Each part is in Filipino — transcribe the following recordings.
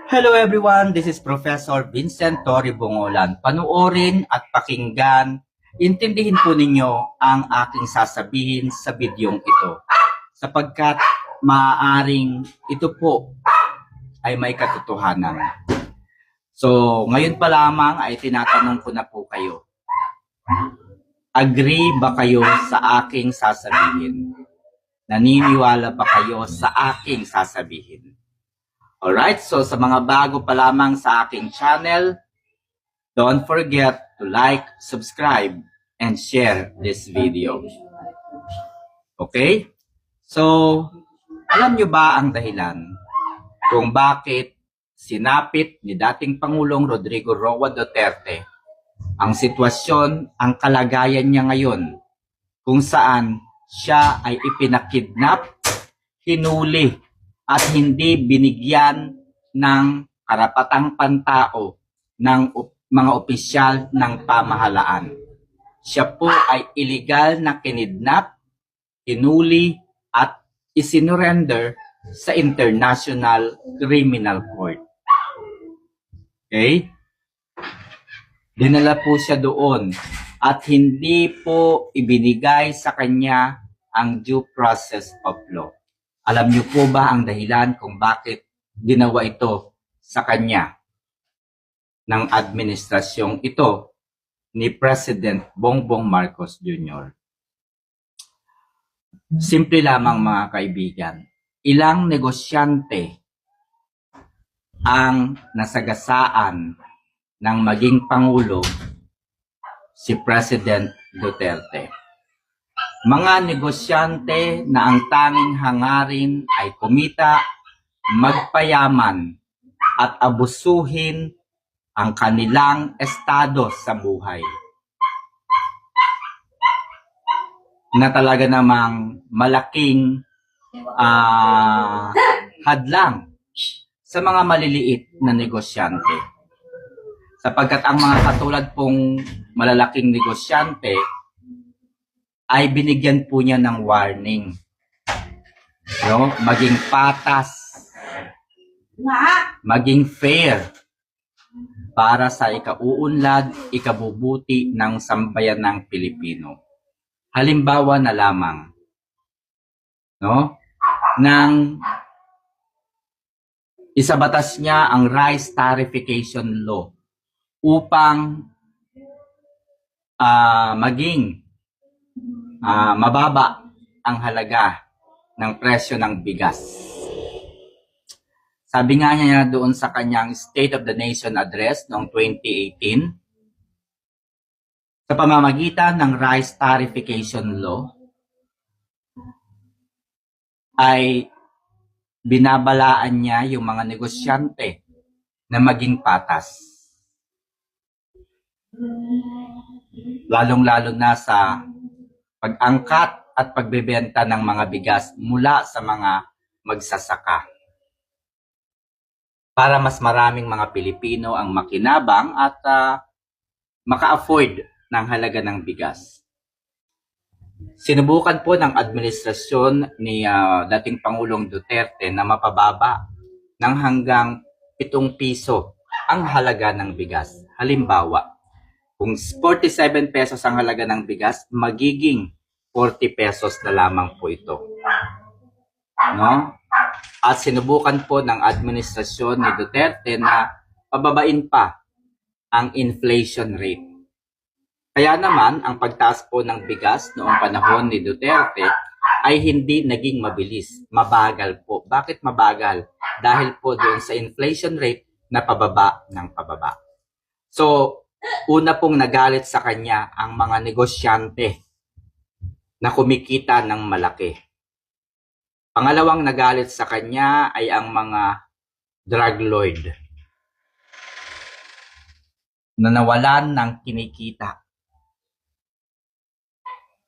Hello everyone, this is Professor Vincent Torre Bongolan. Panuorin at pakinggan, intindihin po ninyo ang aking sasabihin sa bidyong ito. Sapagkat maaaring ito po ay may katotohanan. So, ngayon pa lamang ay tinatanong ko na po kayo. Agree ba kayo sa aking sasabihin? Naniniwala ba kayo sa aking sasabihin? Alright, so sa mga bago pa lamang sa aking channel, don't forget to like, subscribe, and share this video. Okay? So, alam nyo ba ang dahilan kung bakit sinapit ni dating Pangulong Rodrigo Roa Duterte ang sitwasyon, ang kalagayan niya ngayon, kung saan siya ay ipinakidnap, hinuli, at hindi binigyan ng karapatang pantao ng mga opisyal ng pamahalaan. Siya po ay illegal na kinidnap, hinuli, at isinurrender sa International Criminal Court. Okay? Dinala po siya doon at hindi po ibinigay sa kanya ang due process of law. Alam niyo po ba ang dahilan kung bakit ginawa ito sa kanya ng administrasyong ito ni President Bongbong Marcos Jr.? Simple lamang mga kaibigan, ilang negosyante ang nasagasaan ng maging Pangulo si President Duterte. Mga negosyante na ang tanging hangarin ay kumita, magpayaman, at abusuhin ang kanilang estado sa buhay. Na talaga namang malaking hadlang sa mga maliliit na negosyante. Sapagkat ang mga katulad pong malalaking negosyante ay binigyan po niya ng warning. No? Maging patas, maging fair para sa ikauunlad, ikabubuti ng sambayan ng Pilipino. Halimbawa na lamang, no? Nang isabatas niya ang rice tariffication law upang maging mababa ang halaga ng presyo ng bigas. Sabi nga niya doon sa kanyang State of the Nation address noong 2018, sa pamamagitan ng rice tariffication law, ay binabalaan niya yung mga negosyante na maging patas. Lalong-lalo na sa pag-angkat at pagbebenta ng mga bigas mula sa mga magsasaka. Para mas maraming mga Pilipino ang makinabang at maka-afford ng halaga ng bigas. Sinubukan po ng administrasyon ni dating Pangulong Duterte na mapababa ng hanggang 7 piso ang halaga ng bigas. Halimbawa, kung 47 pesos ang halaga ng bigas, magiging 40 pesos na lamang po ito. No? At sinubukan po ng administrasyon ni Duterte na pababain pa ang inflation rate. Kaya naman, ang pagtaas po ng bigas noong panahon ni Duterte ay hindi naging mabilis. Mabagal po. Bakit mabagal? Dahil po doon sa inflation rate na pababa ng pababa. So, una pong nagalit sa kanya ang mga negosyante na kumikita ng malaki. Pangalawang nagalit sa kanya ay ang mga drug lord na nawalan ng kinikita.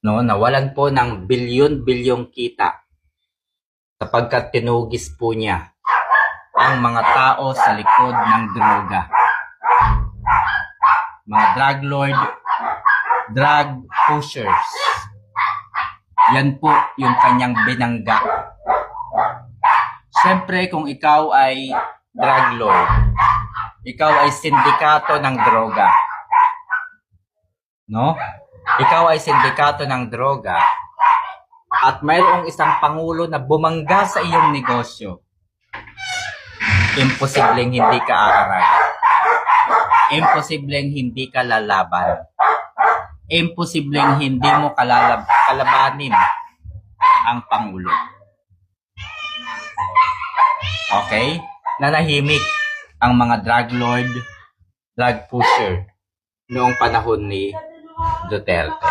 No, nawalan po ng bilyon-bilyong kita sapagkat tinugis po niya ang mga tao sa likod ng droga. Mga drug lord, drug pushers. Yan po yung kanyang binangga. Siyempre, kung ikaw ay drug lord. Ikaw ay sindikato ng droga. No? Ikaw ay sindikato ng droga at mayroong isang pangulo na bumangga sa iyong negosyo. Imposibleng hindi ka aaray. Imposibleng hindi ka lalaban. Imposibleng hindi mo kalabanin ang pangulo. Okay? Nanahimik ang mga drug lord, drug pusher noong panahon ni Duterte.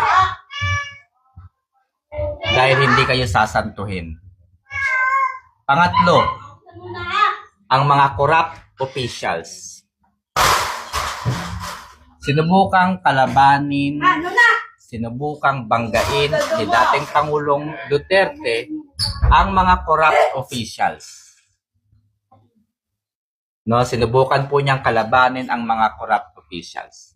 Dahil hindi kayo sasantuhin. Pangatlo, ang mga corrupt officials. Sinubukang kalabanin, sinubukang banggain ni dating Pangulong Duterte ang mga corrupt officials. No, sinubukan po niyang kalabanin ang mga corrupt officials.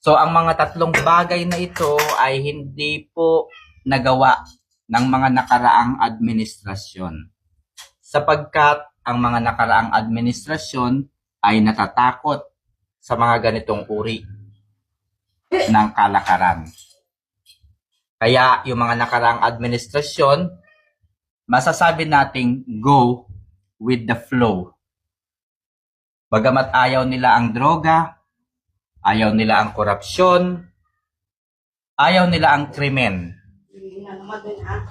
So, ang mga tatlong bagay na ito ay hindi po nagawa ng mga nakaraang administrasyon. Sapagkat ang mga nakaraang administrasyon ay natatakot sa mga ganitong uri ng kalakaran. Kaya yung mga nakaraang administrasyon, masasabi nating go with the flow. Bagamat ayaw nila ang droga, ayaw nila ang korupsyon, ayaw nila ang krimen,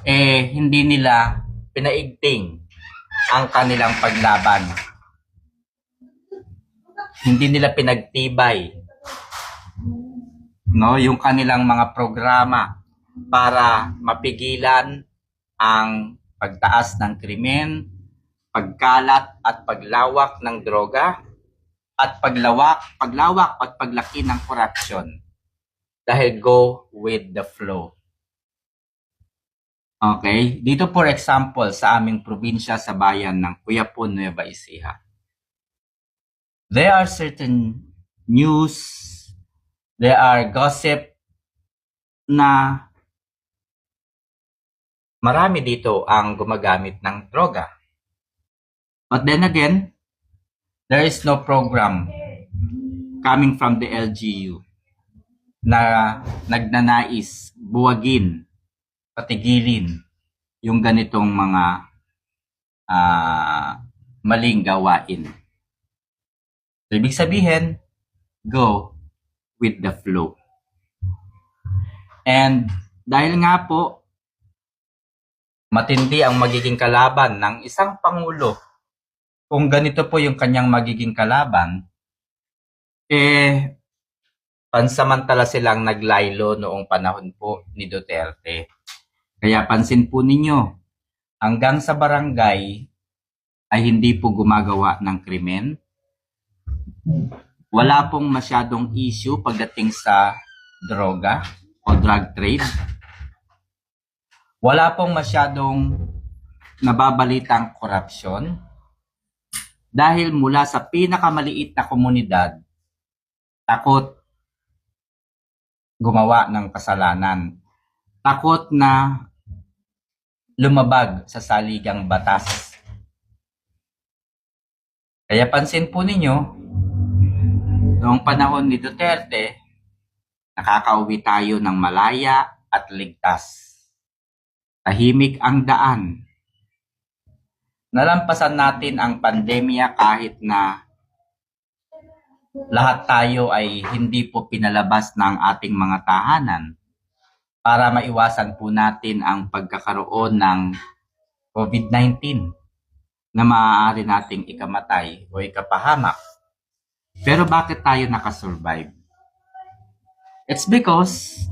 hindi nila pinaigting ang kanilang paglaban. Hindi nila pinagtibay, no, yung kanilang mga programa para mapigilan ang pagtaas ng krimen, pagkalat at paglawak ng droga, at paglawak at paglaki ng korupsyon. Dahil go with the flow. Okay? Dito for example, sa aming probinsya sa bayan ng Cuyapon, Nueva Ecija. There are certain news, there are gossip na marami dito ang gumagamit ng droga. But then again, there is no program coming from the LGU na nagnanais buwagin, patigilin yung ganitong mga maling gawain. So, ibig sabihin, go with the flow. And dahil nga po, matindi ang magiging kalaban ng isang pangulo, kung ganito po yung kanyang magiging kalaban, pansamantala silang naglaylo noong panahon po ni Duterte. Kaya pansin po ninyo, hanggang sa barangay ay hindi po gumagawa ng krimen. Wala pong masyadong issue pagdating sa droga o drug trade. Wala pong masyadong nababalitang korupsyon. Dahil mula sa pinakamaliit na komunidad, takot gumawa ng kasalanan. Takot na lumabag sa saligang batas. Kaya pansin po ninyo, noong panahon ni Duterte, nakakauwi tayo ng malaya at ligtas. Tahimik ang daan. Nalampasan natin ang pandemya kahit na lahat tayo ay hindi po pinalabas ng ating mga tahanan para maiwasan po natin ang pagkakaroon ng COVID-19 na maaari nating ikamatay o ikapahamak. Pero bakit tayo nakasurvive? It's because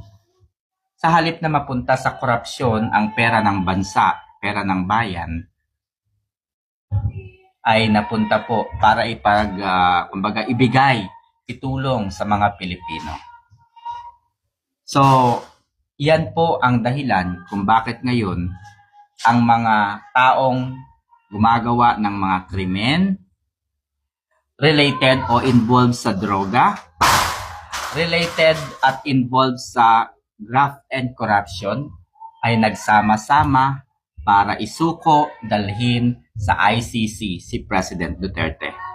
sa halip na mapunta sa korupsyon ang pera ng bansa, pera ng bayan, ay napunta po para kumbaga ibigay, itulong sa mga Pilipino. So, yan po ang dahilan kung bakit ngayon ang mga taong gumagawa ng mga krimen related o involved sa droga, related at involved sa graft and corruption ay nagsama-sama para isuko dalhin sa ICC si President Duterte.